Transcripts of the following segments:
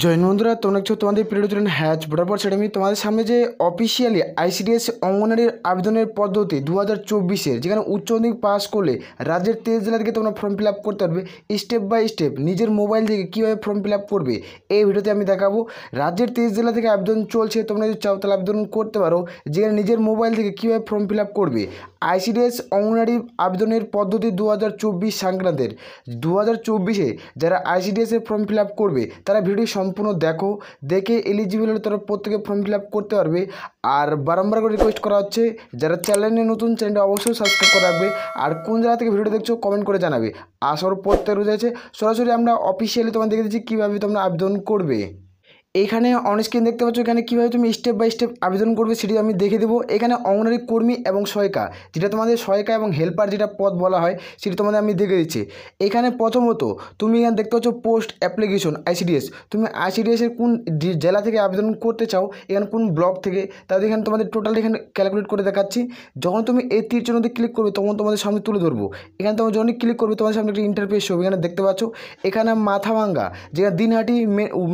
জয় বন্ধুরা, তোমরা দেখছো তোমাদের প্রিয় চ্যানেল হ্যাচ বরাবর একাডেমি। তোমাদের সামনে যে অফিসিয়ালি আইসিডিএস অঙ্গনওয়াড়ির আবেদনের পদ্ধতি 2024-এর, যেখানে উচ্চ মাধ্যমিক পাস করলে রাজ্যের 23 জেলা থেকে তোমরা ফর্ম ফিল আপ করতে পারবে। স্টেপ বাই স্টেপ নিজের মোবাইল থেকে কীভাবে ফর্ম ফিল আপ করবে এই ভিডিওতে আমি দেখাবো। রাজ্যের 23 জেলা থেকে আবেদন চলছে, তোমরা যদি চাও তাহলে আবেদন করতে পারো। যেখানে নিজের মোবাইল থেকে কীভাবে ফর্ম ফিল আপ করবে আইসিডিএস অঙ্গনওয়াড়ি আবেদনের পদ্ধতি 2024 সংক্রান্তের 2024-এ যারা আইসিডিএসের ফর্ম ফিল আপ করবে তারা ভিডিও সম্পূর্ণ দেখে এলিজিবল হলে তারা প্রত্যেকে ফর্ম ফিল আপ করতে পারবে। আর বারংবার করে রিকোয়েস্ট করা হচ্ছে, যারা চ্যানেলে নতুন, চ্যানেলটা অবশ্যই সাবস্ক্রাইব করে রাখবে। আর কোন জায়গা থেকে ভিডিও দেখছো কমেন্ট করে জানাবে। আসর প্রত্যেক রোজ আছে, সরাসরি আমরা অফিসিয়ালি তোমাদের দেখে দিচ্ছি কীভাবে তোমরা আবেদন করবে। এখানে অনস্ক্রিন দেখতে পাচ্ছ, এখানে কীভাবে তুমি স্টেপ বাই স্টেপ আবেদন করবে সেটি আমি দেখে দেবো। এখানে অঙ্গনওয়াড়ি কর্মী এবং সহায়িকা, যেটা তোমাদের সহায়িকা এবং হেল্পার যেটা পদ বলা হয়, সেটি তোমাদের আমি দেখে দিচ্ছি। এখানে প্রথমত তুমি এখানে দেখতে পাচ্ছ পোস্ট অ্যাপ্লিকেশন আইসিডিএস। তুমি আইসিডিএসের কোন জেলা থেকে আবেদন করতে চাও, এখানে কোন ব্লক থেকে, তাদের এখানে তোমাদের টোটাল এখানে ক্যালকুলেট করে দেখাচ্ছি। যখন তুমি এই তীর চিহ্নতে ক্লিক করবে তখন তোমাদের সামনে তুলে ধরবো। এখানে তোমার যখনই ক্লিক করবে তোমাদের সামনে একটা ইন্টারফেস হবে। এখানে দেখতে পাচ্ছ এখানে মাথাভাঙ্গা, যেখানে দিনহাটি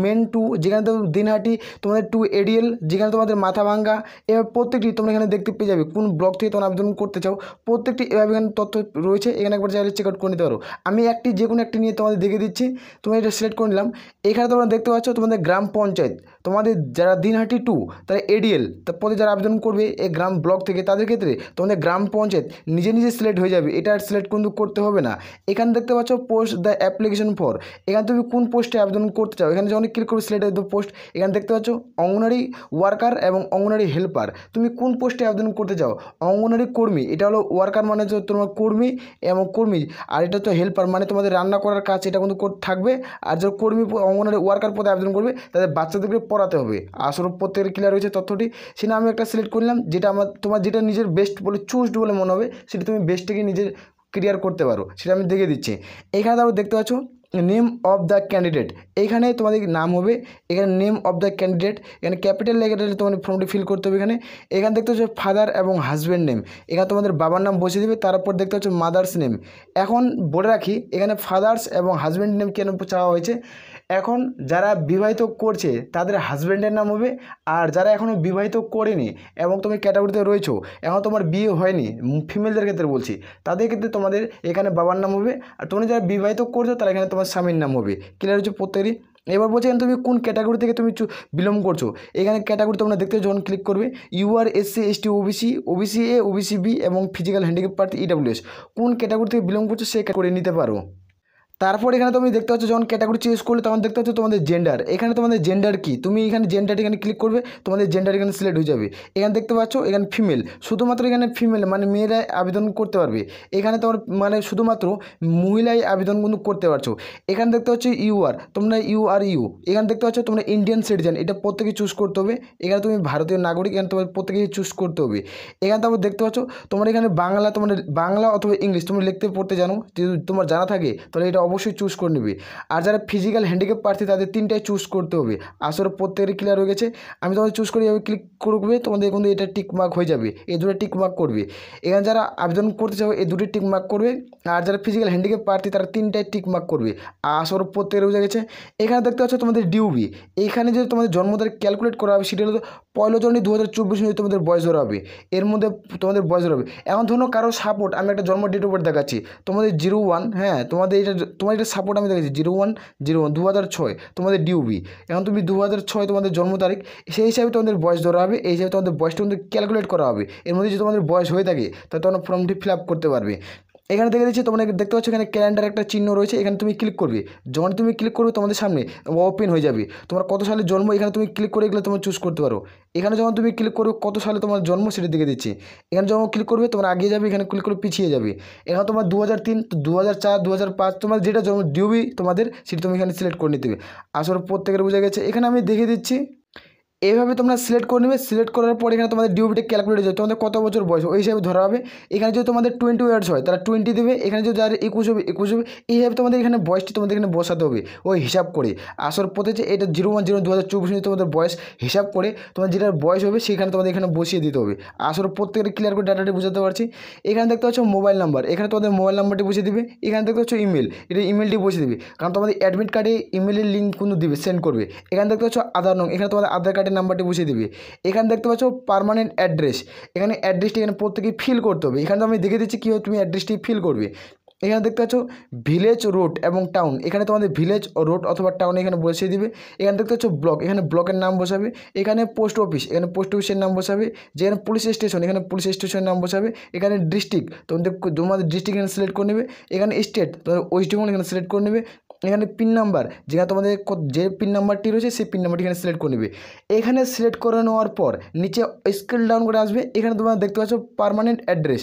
মেন টু, যেখানে দিনহাটি তোমাদের টু এডিএল, যেখানে তোমাদের মাথাভাঙ্গা, এবার প্রত্যেকটি তোমরা এখানে দেখতে পেয়ে যাবে কোন ব্লক থেকে তোমরা আবেদন করতে চাও। প্রত্যেকটি এভাবে এখানে তথ্য রয়েছে, এখানে একবার চাইলে চেক আউট করে নিতে পারো। আমি যে কোনো একটি নিয়ে তোমাদের দেখে দিচ্ছি। তোমরা এটা সিলেক্ট করে নিলাম। এখানে তোমরা দেখতে পাচ্ছ তোমাদের গ্রাম পঞ্চায়েত, তোমাদের যারা দিনহাটি টু তারা এডিএল তারপরে যারা আবেদন করবে এই গ্রাম ব্লক থেকে, তাদের ক্ষেত্রে তোমাদের গ্রাম পঞ্চায়েত নিজে নিজে সিলেক্ট হয়ে যাবে। এটা সিলেক্ট কিন্তু করতে হবে না। এখানে দেখতে পাচ্ছ পোস্ট দ্য অ্যাপ্লিকেশন ফর, এখানে তুমি কোন পোস্টে আবেদন করতে চাও। এখানে যখন ক্লিক করবে সিলেক্ট দ্য পোস্ট, এখানে দেখতে পাচ্ছ অঙ্গনওয়াড়ি ওয়ার্কার এবং অঙ্গনওয়াড়ি হেল্পার। তুমি কোন পোস্টে আবেদন করতে চাও। অঙ্গনওয়াড়ি কর্মী, এটা হলো ওয়ার্কার মানে হচ্ছে তোমার কর্মী এবং কর্মী, আর এটা তো হেল্পার মানে তোমাদের রান্না করার কাজ, এটা কিন্তু থাকবে। আর যারা কর্মী অঙ্গনওয়াড়ি ওয়ার্কার পদে আবেদন করবে তাদের বাচ্চাদেরকে পড়াতে হবে। আসলে প্রত্যেকের ক্লিয়ার হয়েছে তথ্যটি। সেটা আমি একটা সিলেক্ট করলাম, যেটা তোমার যেটা নিজের বেস্ট বলে চুজড বলে মনে হবে, সেটা তুমি বেস্টটাকে নিজের ক্লিয়ার করতে পারো, সেটা আমি দেখে দিচ্ছি। এখানে তারপর দেখতে পাচ্ছ নেম অফ দ্য ক্যান্ডিডেট, এইখানে তোমাদের নাম হবে। এখানে নেম অফ দ্য ক্যান্ডিডেট, এখানে ক্যাপিটাল লেটারে তোমাদের ফর্মটি ফিল করতে হবে। এখানে দেখতে হচ্ছে ফাদার এবং হাজব্যান্ড নেম, এখানে তোমাদের বাবার নাম বসিয়ে দেবে। তারপর দেখতে হচ্ছে মাদার্স নেম। এখন বলে রাখি, এখানে ফাদার্স এবং হাজব্যান্ড নেম কেন চাওয়া হয়েছে, এখন যারা বিবাহিত করছে তাদের হাজব্যান্ডের নাম হবে। আর যারা এখনও বিবাহিত করেনি এবং তুমি ক্যাটাগরিতে রয়েছো, এখন তোমার বিয়ে হয়নি, ফিমেলদের ক্ষেত্রে বলছি, তাদের ক্ষেত্রে তোমাদের এখানে বাবার নাম হবে। আর তুমি যারা বিবাহিত করছো তারা এখানে তোমার স্বামীর নাম হবে। ক্লিয়ার হচ্ছে প্রত্যেকেরই। এবার বলছি এখানে তুমি কোন ক্যাটাগরি থেকে তুমি বিলং করছো। এখানে ক্যাটাগরি তোমরা দেখতে যখন ক্লিক করবে UR SC ST OBC, OBC A, OBC B এবং ফিজিক্যাল হ্যান্ডিক্যাপ প্রার্থী ইডাব্লিউএস, কোন ক্যাটাগরি থেকে বিলং করছো সে ক্যাটাগরি নিতে পারো। তারপর এখানে তুমি দেখতে পাচ্ছ যখন ক্যাটাগরি চেঞ্জ করলে তখন দেখতে পাচ্ছ তোমাদের জেন্ডার। এখানে তোমাদের জেন্ডার কি, তুমি এখানে জেন্ডার এখানে ক্লিক করবে, তোমাদের জেন্ডার এখানে সিলেক্ট হয়ে যাবে। এখানে দেখতে পাচ্ছ এখানে ফিমেল, শুধুমাত্র এখানে ফিমেল মানে মেয়েরাই আবেদন করতে পারবে। এখানে তোমার মানে শুধুমাত্র মহিলাই আবেদন কিন্তু করতে পারছো। এখানে দেখতে পাচ্ছ ইউআর, তোমরা ইউ, এখানে দেখতে পাচ্ছ তোমরা ইন্ডিয়ান সিটিজেন, এটা প্রত্যেকে চুজ করতে হবে। এখানে তুমি ভারতীয় নাগরিক, এখানে তোমার প্রত্যেকেই চুজ করতে হবে। এখানে তারপর দেখতে পাচ্ছ তোমরা এখানে বাংলা, তোমরা বাংলা অথবা ইংলিশ তোমরা লিখতে পড়তে জানো, যদি তোমার জানা থাকে তাহলে এটা অবশ্যই চুজ করে নেবে। আর যারা ফিজিক্যাল হ্যান্ডিক্যাপ প্রার্থী তাদের তিনটাই চুজ করতে হবে। আসলে প্রত্যেকেরই ক্লিয়ার হয়ে গেছে। আমি তোমাদের চুজ করে ক্লিক করবে, তোমাদের কিন্তু এটা টিক মার্ক হয়ে যাবে, এই দুটো টিক মার্ক করবে। এখানে যারা আবেদন করতে চাও এই দুটি টিক মার্ক করবে। আর যারা ফিজিক্যাল হ্যান্ডিক্যাপ প্রার্থী তারা তিনটাই টিক মার্ক করবে। আসলে প্রত্যেকের হয়ে গেছে। এখানে দেখতে পাচ্ছ তোমাদের ডিউবি, এইখানে যে তোমাদের জন্ম তারিখ ক্যালকুলেট করা হবে সেটা হলো 1 জানুয়ারি 2024 অনুযায়ী তোমাদের বয়স ধরা হবে। এর মধ্যে তোমাদের বয়স ধরা হবে। এখন ধরুন কারো সাপোর্ট, আমি একটা জন্ম ডেট অফ বার্থ দেখাচ্ছি তোমাদের 01, হ্যাঁ তোমাদের তোমার এটা সাপোর্ট আমি দেখাচ্ছি 01/01 2006 তোমাদের ডিউবি। এখন তুমি 2006 তোমাদের জন্ম তারিখ, সেই হিসাবে তোমাদের বয়স ধরা হবে। এই হিসাবে তোমাদের বয়সটা কিন্তু ক্যালকুলেট করা হবে। এর মধ্যে যদি তোমাদের বয়স হয়ে থাকে তাহলে তোমরা ফর্মটি ফিল আপ করতে পারবে। এখানে দেখে দিচ্ছি, তোমরা দেখতে পাচ্ছ এখানে ক্যালেন্ডার একটা চিহ্ন রয়েছে, এখানে তুমি ক্লিক করবে। যখন তুমি ক্লিক করবে তোমাদের সামনে ওপেন হয়ে যাবে তোমার কত সালে জন্ম, এখানে তুমি ক্লিক করে এগুলো তোমরা চুজ করতে পারো। এখানে যখন তুমি ক্লিক করবে কত সালে তোমার জন্ম সেটা দেখে দিচ্ছি। এখানে যখন ক্লিক করবে তোমরা আগিয়ে যাবে, এখানে ক্লিক করে পিছিয়ে যাবে। এখানে তোমার 2003, 2004, 2005 তোমার যেটা জন্ম ডিউবি তোমাদের সেটা তুমি এখানে সিলেক্ট করে নিতে হবে। আসলে প্রত্যেকের বোঝা গেছে। এখানে আমি দেখে দিচ্ছি এইভাবে তোমরা সিলেক্ট করে নেবে। সিলেক্ট করার পর এখানে তোমাদের ডিওবিটা ক্যালকুলেট হয়ে যাবে, তোমাদের কত বছর বয়স ওই হিসাবে ধরা হবে। এখানে যদি তোমাদের 20 ইয়ার্স হয় তারা 20 দেবে, এখানে যদি যাদের 21 হবে 21 হবে, এইভাবে তোমাদের এখানে বয়সটি তোমাদের এখানে বসাতে হবে ওই হিসাব করে। আসর পথে যে এটা 01/01/2024 তোমাদের বয়স হিসাব করে তোমার যেটার বয়স হবে সেখানে তোমাদের এখানে বসিয়ে দিতে হবে। আসর প্রত্যেকের ক্লিয়ার করে ডাটাটি বোঝাতে পারছি। এখানে দেখতে পাচ্ছ মোবাইল নাম্বার, এখানে তোমাদের মোবাইল নাম্বারটি বসিয়ে দিবে। এখানে দেখতে পাচ্ছ ইমেল, এটা ইমেলটি বসিয়ে দিবে, কারণ তোমাদের অ্যাডমিট কার্ডে ইমেলের লিঙ্ক কিন্তু দিবে, সেন্ড করবে। এখানে দেখতে পাচ্ছ আধার নং, এখানে তোমাদের আধার কার্ডের নাম্বারটি বসিয়ে দিবে। এখানে দেখতে পাচ্ছ পার্মানেন্ট অ্যাড্রেস, এখানে অ্যাড্রেসটি এখানে প্রত্যেকে ফিল করতে হবে। এখানে তো আমি দেখে দিচ্ছি কীভাবে তুমি অ্যাড্রেসটি ফিল করবে। এখানে দেখতে পাচ্ছ ভিলেজ, রোড এবং টাউন, এখানে তোমাদের ভিলেজ, রোড অথবা টাউন এখানে বসিয়ে দিবে। এখানে দেখতে পাচ্ছ ব্লক, এখানে ব্লকের নাম বসাবে। এখানে পোস্ট অফিস, এখানে পোস্ট অফিসের নাম বসাবে। যেখানে পুলিশ স্টেশন, এখানে পুলিশ স্টেশনের নাম বসাবে। এখানে ডিস্ট্রিক্ট তোমাদের ডিস্ট্রিক্ট এখানে সিলেক্ট করে নেবে। এখানে স্টেট তোমাদের ওয়েস্ট বেঙ্গল এখানে সিলেক্ট করে নেবে। এখানে পিন নাম্বার, যেখানে তোমাদের যে পিন নাম্বারটি রয়েছে সেই পিন নাম্বারটি এখানে সিলেক্ট করে নেবে। এখানে সিলেক্ট করে নেওয়ার পর নিচে স্কেল ডাউন করে আসবে। এখানে তোমরা দেখতে পাচ্ছ পার্মানেন্ট অ্যাড্রেস,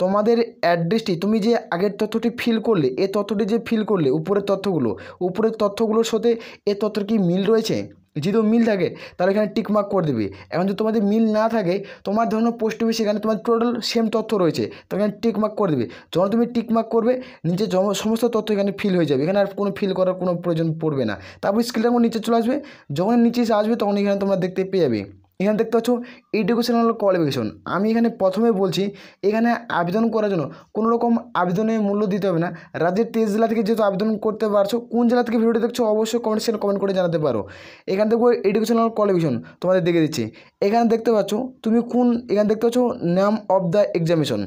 তোমাদের অ্যাড্রেসটি তুমি যে আগের তথ্যটি ফিল করলে, এই তথ্যটি যে ফিল করলে উপরের তথ্যগুলোর সাথে এই তথ্যের কি মিল রয়েছে, যদি মিল থাকে তাহলে এখানে টিকমার্ক করে দেবে। এখন যদি তোমাদের মিল না থাকে, তোমার ধরুন পোস্ট অফিস সেখানে তোমার টোটাল সেম তথ্য রয়েছে, তো এখানে টিকমার্ক করে দেবে। যখন তুমি টিকমার্ক করবে নিচে সমস্ত তথ্য এখানে ফিল হয়ে যাবে, এখানে আর কোনো ফিল করার কোনো প্রয়োজন পড়বে না। তারপর স্ক্রিনটা নিচে চলে আসবে, যখন নিচে আসবে তখন এখানে তোমরা দেখতে পেয়ে যাবে। এখানে দেখতে পাচ্ছ এডুকেশনাল কোয়ালিফিকেশন। আমি এখানে প্রথমে বলছি, এখানে আবেদন করার জন্য কোনো রকম আবেদনের মূল্য দিতে হবে না। রাজ্যের 23 জেলা থেকে যেহেতু আবেদন করতে পারছো, কোন জেলা থেকে ভিডিওটি দেখছো অবশ্যই কমেন্ট করে জানাতে পারো। এখান থেকে এডুকেশনাল কোয়ালিফিকেশন তোমাদের দেখে দিচ্ছি। এখানে দেখতে পাচ্ছ তুমি এখানে দেখতে পাচ্ছ নাম অফ দ্য এক্সামিনেশন।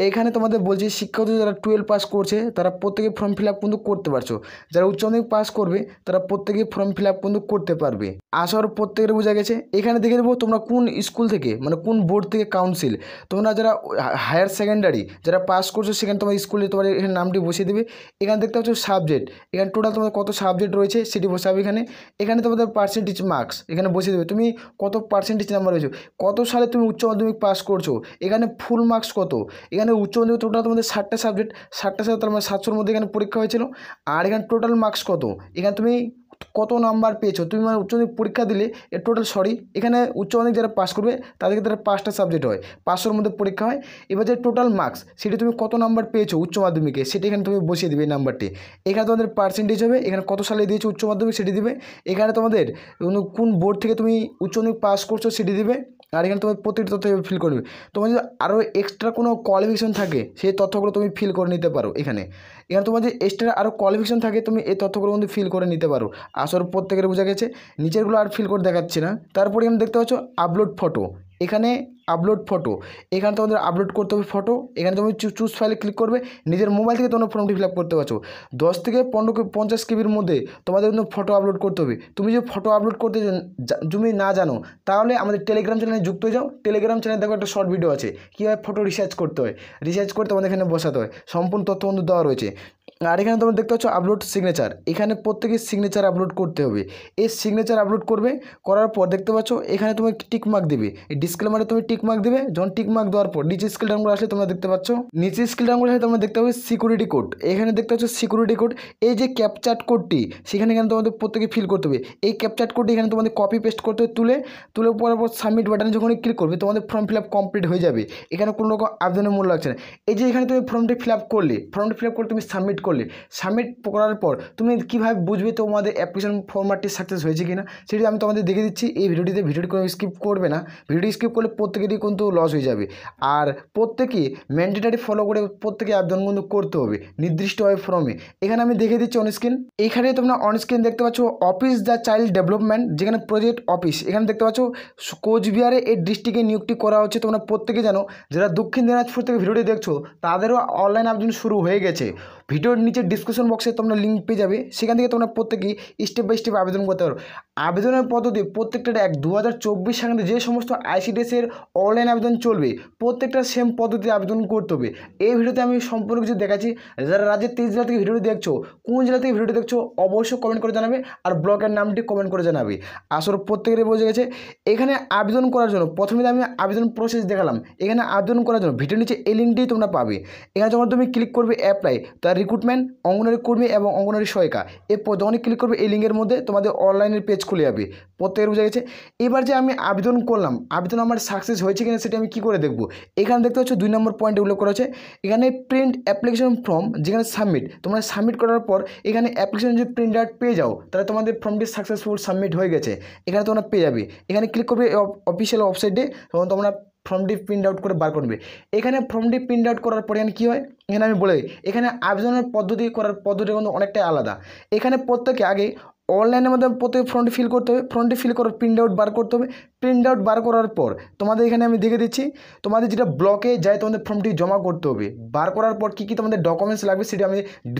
এখানে তোমাদের বলছি শিক্ষার্থী যারা 12 পাস করছে তারা প্রত্যেকে ফর্ম ফিল আপ কিন্তু করতে পারছো। যারা উচ্চ মাধ্যমিক পাস করবে তারা প্রত্যেকে ফর্ম ফিল আপ কিন্তু করতে পারবে। আসার প্রত্যেকের বোঝা গেছে। এখানে দেখে দেবো তোমরা কোন স্কুল থেকে, মানে কোন বোর্ড থেকে কাউন্সিল, তোমরা যারা হায়ার সেকেন্ডারি যারা পাস করছো সেখানে তোমার স্কুলে তোমার এখানে নামটি বসিয়ে দেবে। এখানে দেখতে পাচ্ছ সাবজেক্ট, এখানে টোটাল তোমাদের কত সাবজেক্ট রয়েছে সেটি বসাবে। এখানে তোমাদের পার্সেন্টেজ মার্কস এখানে বসিয়ে দেবে, তুমি কত পার্সেন্টেজ নাম্বার রয়েছে, কত সালে তুমি উচ্চ মাধ্যমিক পাস করছো, এখানে ফুল মার্কস কত। এখানে উচ্চ মাধ্যমিক টোটাল তোমাদের 60টা সাবজেক্ট, 60টা সাবজেক্ট তার মানে 700-র মধ্যে এখানে পরীক্ষা হয়েছিল। আর এখানে টোটাল মার্কস কত, এখানে তুমি কত নাম্বার পেয়েছো, তুমি মানে উচ্চ মাধ্যমিক পরীক্ষা দিলে এখানে উচ্চ মাধ্যমিক যারা পাস করবে তাদেরকে তারা 5টা সাবজেক্ট হয়, 500-র মধ্যে পরীক্ষা হয়। এবার যে টোটাল মার্কস সেটি তুমি কত নাম্বার পেয়েছো উচ্চ মাধ্যমিকে সেটি এখানে তুমি বসিয়ে দেবে এই নাম্বারটি। এখানে তোমাদের পার্সেন্টেজ হবে, এখানে কত সালে দিয়েছো উচ্চ মাধ্যমিক সেটি দিবে। এখানে তোমাদের কোন বোর্ড থেকে তুমি উচ্চ মাধ্যমিক পাস করছো সেটি দিবে। আর এখানে তোমার প্রতিটি তথ্য ফিল করবে। তোমার যদি আরও এক্সট্রা কোনো কোয়ালিফিকেশন থাকে সেই তথ্যগুলো তুমি ফিল করে নিতে পারো। এখানে তোমার যে এক্সট্রা আরও কোয়ালিফিকেশন থাকে তুমি এই তথ্যগুলো কিন্তু ফিল করে নিতে পারো। আসলে প্রত্যেকের বোঝা গেছে, নিচেরগুলো আর ফিল করে দেখাচ্ছি না। তারপরে এখানে দেখতে পাচ্ছ আপলোড ফটো, এখানে আপলোড ফটো, এখানে তোমাদের আপলোড করতে হবে ফটো। এখানে তুমি চুজ ফাইলে ক্লিক করবে, নিজের মোবাইল থেকে তোমরা ফর্মটি ফিল আপ করতে পারছো। 10 থেকে 50 কেবির মধ্যে তোমাদের কিন্তু ফটো আপলোড করতে হবে। তুমি যদি ফটো আপলোড করতে তুমি না জানো তাহলে আমাদের টেলিগ্রাম চ্যানেলে যুক্ত হয়ে যাও। টেলিগ্রাম চ্যানেলে দেখো একটা শর্ট ভিডিও আছে কীভাবে ফটো রিসার্চ করতে হয়, রিসার্চ করে তোমাদের এখানে বসাতে হয়, সম্পূর্ণ তথ্য কিন্তু দেওয়া রয়েছে। আর এখানে তোমরা দেখতে পাচ্ছ আপলোড সিগনেচার, এখানে প্রত্যেকের সিগনেচার আপলোড করতে হবে। এই সিগনেচার আপলোড করার পর দেখতে পাচ্ছ এখানে তুমি টিক মার্ক দেবে, এই ডিসক্লেমারে তুমি টিক মার্ক দেবে। যখন টিক মার্ক দেওয়ার পর নিচে স্কেল ডাউন করে আসলে তোমরা দেখতে পাচ্ছ, নিচে স্কেল ডাউন করে আসলে তোমরা দেখতে পাবে সিকিউরিটি কোড। এখানে দেখতে পাচ্ছ সিকিউরিটি কোড, এই যে ক্যাপচার কোডটি সেখানে তোমাদের প্রত্যেকে ফিল করতে হবে। এই ক্যাপচার কোডটি এখানে তোমাদের কপি পেস্ট করতে হবে, তুলে পড়ার পর সাবমিট বাটনে যখন ক্লিক করবে তোমাদের ফর্ম ফিল আপ কমপ্লিট হয়ে যাবে। এখানে কোনো রকম আবেদনের মূল্য লাগছে না। এই যে এখানে তুমি ফর্মটি ফিল আপ করলে, তুমি সাবমিট করলে, সাবমিট করার পর তুমি কীভাবে বুঝবে তোমাদের অ্যাপ্লিকেশন ফর্মাটটি সাকসেস হয়েছে কিনা সেটি আমি তোমাদের দেখে দিচ্ছি এই ভিডিওটি কোনো স্কিপ করবে না। ভিডিওটি স্কিপ করলে প্রত্যেকেরই কিন্তু লস হয়ে যাবে। আর প্রত্যেকেই ম্যান্ডেটারি ফলো করে প্রত্যেকে আবেদন কিন্তু করতে হবে নির্দিষ্টভাবে ফর্মে। এখানে আমি দেখে দিচ্ছি অনস্ক্রিন, এখানে তোমরা অনস্ক্রিন দেখতে পাচ্ছ অফিস দ্য চাইল্ড ডেভেলপমেন্ট, যেখানে প্রজেক্ট অফিস। এখানে দেখতে পাচ্ছ কোচবিহারে এই ডিস্ট্রিক্টে নিয়োগটি করা হচ্ছে। তোমরা প্রত্যেকে জানো, যারা দক্ষিণ দিনাজপুর থেকে ভিডিওটি দেখছো তাদেরও অনলাইন আবেদন শুরু হয়ে গেছে। ভিডিওর নিচে ডিসক্রিপশন বক্সে তোমরা লিঙ্ক পেয়ে যাবে, সেখান থেকে তোমরা প্রত্যেকেই স্টেপ বাই স্টেপ আবেদন করতে পারো। আবেদনের পদ্ধতি প্রত্যেকটা 2024 সালে যে সমস্ত আইসিডিএসের অনলাইন আবেদন চলবে প্রত্যেকটা সেম পদ্ধতিতে আবেদন করতে হবে। এই ভিডিওতে আমি সম্পূর্ণ কিছু দেখাচ্ছি। যারা রাজ্যের 23 জেলা থেকে ভিডিওটি দেখছো, কোন জেলা থেকে ভিডিওটি দেখছো অবশ্যই কমেন্ট করে জানাবে, আর ব্লকের নামটি কমেন্ট করে জানাবে। আসলে প্রত্যেকেরই বোঝা গেছে। এখানে আবেদন করার জন্য প্রথমে আমি আবেদন প্রসেস দেখালাম। এখানে আবেদন করার জন্য ভিডিওর নিচে এই লিঙ্কটি তোমরা পাবে। এখানে যখন তুমি ক্লিক করবে অ্যাপ্লাই, তার রিক্রুটমেন্ট, অঙ্গনওয়াড়ি কর্মী এবং অঙ্গনওয়াড়ি সহায়িকা, এই যখনই ক্লিক করবে এই লিঙ্কের মধ্যে তোমাদের অনলাইনের পেজ খুলে যাবে। প্রত্যেকের বোঝা গেছে। এবার যে আমি আবেদন করলাম, আবেদন আমার সাকসেস হয়েছে কিনা সেটা আমি কী করে দেখবো? এখানে দেখতে পাচ্ছ 2 নম্বর পয়েন্টে উল্লেখ করা আছে, এখানে প্রিন্ট অ্যাপ্লিকেশন ফর্ম, যেখানে সাবমিট, তোমরা সাবমিট করার পর এখানে অ্যাপ্লিকেশন যদি প্রিন্ট আউট পেয়ে যাও তাহলে তোমাদের ফর্মটি সাকসেসফুল সাবমিট হয়ে গেছে, এখানে তোমরা পেয়ে যাবে। এখানে ক্লিক করবে অফিসিয়াল ওয়েবসাইটে, তখন তোমরা ফর্মটি প্রিন্ট আউট করে বার করবে। এখানে ফর্মটি প্রিন্ট আউট করার পরে এখানে কী হয়, এখানে আমি বলে দিই, এখানে আবেদনের পদ্ধতি করার পদ্ধতি কিন্তু অনেকটাই আলাদা। এখানে প্রত্যেকে আগে অনলাইনের মধ্যে প্রত্যেক ফর্মটি ফিল করতে হবে, ফর্মটি ফিল করার প্রিন্ট আউট বার করতে হবে। প্রিন্ট আউট বার করার পর তোমাদের এখানে আমি দেখে দিচ্ছি, তোমাদের যেটা ব্লকে যায় তোমাদের ফর্মটি জমা করতে হবে। বার করার পর কী কী তোমাদের ডকুমেন্টস লাগবে সেটা আমি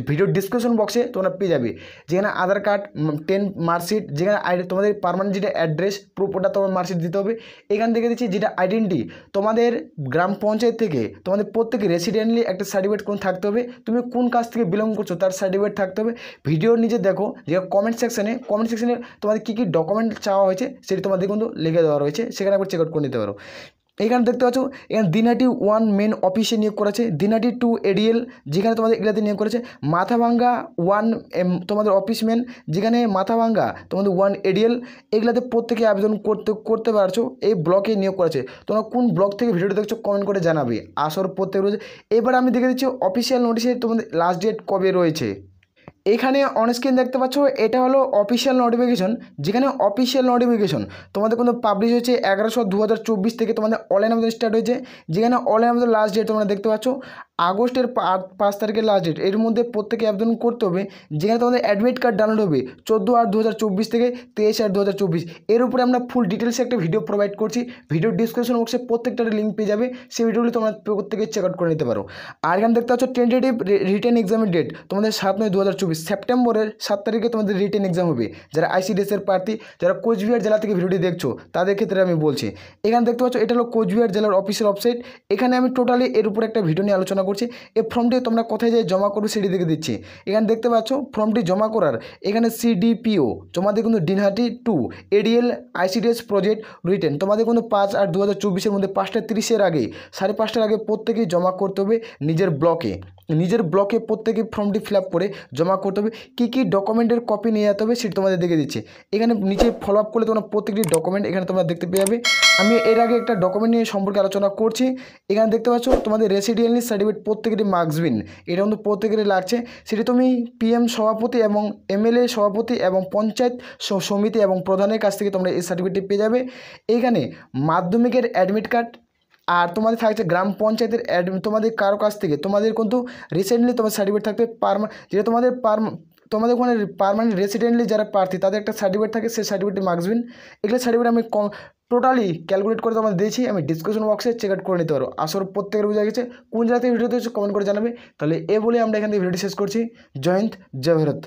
ভিডিও ডিসক্রিপশন বক্সে তোমরা পেয়ে যাবে। যেখানে আধার কার্ড, 10 মার্কশিট, যেখানে তোমাদের পার্মানেন্ট যেটা অ্যাড্রেস প্রুফ ওটা তোমার মার্কশিট দিতে হবে। এখানে দেখে দিচ্ছি যেটা আইডেন্টি, তোমাদের গ্রাম পঞ্চায়েত থেকে তোমাদের প্রত্যেকে রেসিডেন্টলি একটা সার্টিফিকেট কোন থাকতে হবে, তুমি কোন কাজ থেকে বিলং করছো তার সার্টিফিকেট থাকতে হবে। ভিডিওর নিচে দেখো যে কমেন্ট সেকশনে তোমাদের কী কী ডকুমেন্ট চাওয়া হয়েছে সেটি তোমাদের কিন্তু লিখে দেওয়া রয়েছে, সেখানে একবার চেক আউট করে নিতে পারো। এখানে দেখতে পাচ্ছ এখানে দিনহাটি 1 মেন অফিসে নিয়োগ করেছে, দিনহাটি 2 এডিএল যেখানে তোমাদের এগুলাতে নিয়োগ করেছে, মাথাভাঙ্গা 1 তোমাদের অফিস মেন, যেখানে মাথাভাঙ্গা তোমাদের 1 এডিএল, এগুলাতে প্রত্যেকে আবেদন করতে পারছো। এই ব্লকে নিয়োগ করেছে। তোমরা কোন ব্লক থেকে ভিডিওটা দেখছো কমেন্ট করে জানাবে। আসর প্রত্যেক রোজ। এবার আমি দেখে দিচ্ছি অফিসিয়াল নোটিশে তোমাদের লাস্ট ডেট কবে রয়েছে। এখানে অনস্ক্রিন দেখতে পাচ্ছ এটা হলো অফিসিয়াল নোটিফিকেশন, যেখানে অফিসিয়াল নোটিফিকেশন তোমাদের কিন্তু পাবলিশ হয়েছে 11/7/2024 থেকে তোমাদের অনলাইন আবেদন স্টার্ট হয়েছে। যেখানে অনলাইন আবেদন লাস্ট ডেট তোমরা দেখতে পাচ্ছ আগস্টের 5 তারিখের লাস্ট ডেট। এর মধ্যে প্রত্যেকে আবেদন করতে হবে। যেখানে তোমাদের অ্যাডমিট কার্ড ডাউনলোড হবে 14/8/2024 থেকে 23/8/2024। এর উপরে আমরা ফুল ডিটেলসে একটা ভিডিও প্রোভাইড করছি, ভিডিও ডিসক্রিপশন বক্সে প্রত্যেকটার লিঙ্ক পেয়ে যাবে, সেই ভিডিওগুলি তোমরা প্রত্যেকে চেক আউট করে নিতে পারো। আর এখানে দেখতে পাচ্ছ টেন্টেটিভ রিটেন এক্সামের ডেট তোমাদের 7/9/2024, সেপ্টেম্বরের 7 তারিখে তোমাদের রিটেন এক্সাম হবে। যারা আইসিডিএসের প্রার্থী, যারা কোচবিহার জেলা থেকে ভিডিওটি দেখছো তাদের ক্ষেত্রে আমি বলছি। এখানে দেখতে পাচ্ছ এটা হলো কোচবিহার জেলার অফিসিয়াল ওয়েবসাইট। এখানে আমি টোটালি এর উপরে একটা ভিডিও নিয়ে আলোচনা করছি। এই ফর্মটি তোমরা কোথায় যাই জমা করবে সেটি দেখে দিচ্ছি। এখানে দেখতে পাচ্ছ ফর্মটি জমা করার এখানে সিডিপিও তোমাদের কিন্তু দিনহাটি 2 এডিএল আইসিডিএস প্রজেক্ট রিটেন তোমাদের কিন্তু 5/8/2024 মধ্যে 5:30 আগে 5:30 আগে প্রত্যেকেই জমা করতে হবে নিজের ব্লকে প্রত্যেকে ফর্মটি ফিল আপ করে জমা করতে হবে। কী কী ডকুমেন্টের কপি নিয়ে যেতে হবে সেটি তোমাদের দেখে দিচ্ছে। এখানে নিচে ফলো আপ করলে তোমরা প্রত্যেকটি ডকুমেন্ট এখানে তোমরা দেখতে পেয়ে যাবে। আমি এর আগে একটা ডকুমেন্ট নিয়ে সম্পর্কে আলোচনা করছি। এখানে দেখতে পাচ্ছ তোমাদের রেসিডেন্সি সার্টিফিকেট প্রত্যেকেরই মার্কসবিন, এটা কিন্তু প্রত্যেকেরই লাগছে। সেটি তুমি পিএম সভাপতি এবং এমএলএ সভাপতি এবং পঞ্চায়েত সমিতি এবং প্রধানের কাছ থেকে তোমরা এই সার্টিফিকেটটি পেয়ে যাবে। এইখানে মাধ্যমিকের অ্যাডমিট কার্ড, আর তোমাদের থাকছে গ্রাম পঞ্চায়েতের তোমাদের কারো কাছ থেকে তোমাদের কিন্তু রিসেন্টলি তোমার সার্টিফিকেট থাকবে যেটা তোমাদের ওখানে পার্মানেন্ট রেসিডেন্টলি যারা প্রার্থী তাদের একটা সার্টিফিকেট থাকে, সেই সার্টিফিকেটটি মার্কসবিন। এগুলো সার্টিফিকেট আমি টোটালি ক্যালকুলেট করে তোমাদের দিয়েছি, আমি ডিসক্রিপশন বক্সে চেক আউট করে নিতে পারো। আসলে প্রত্যেকের বোঝা গেছে কোন জায়গা থেকে ভিডিওতে কমেন্ট করে জানাবে। তাহলে বলে আমরা এখান থেকে ভিডিওটি শেষ করছি। জয় হিন্দ, জয় ভারত।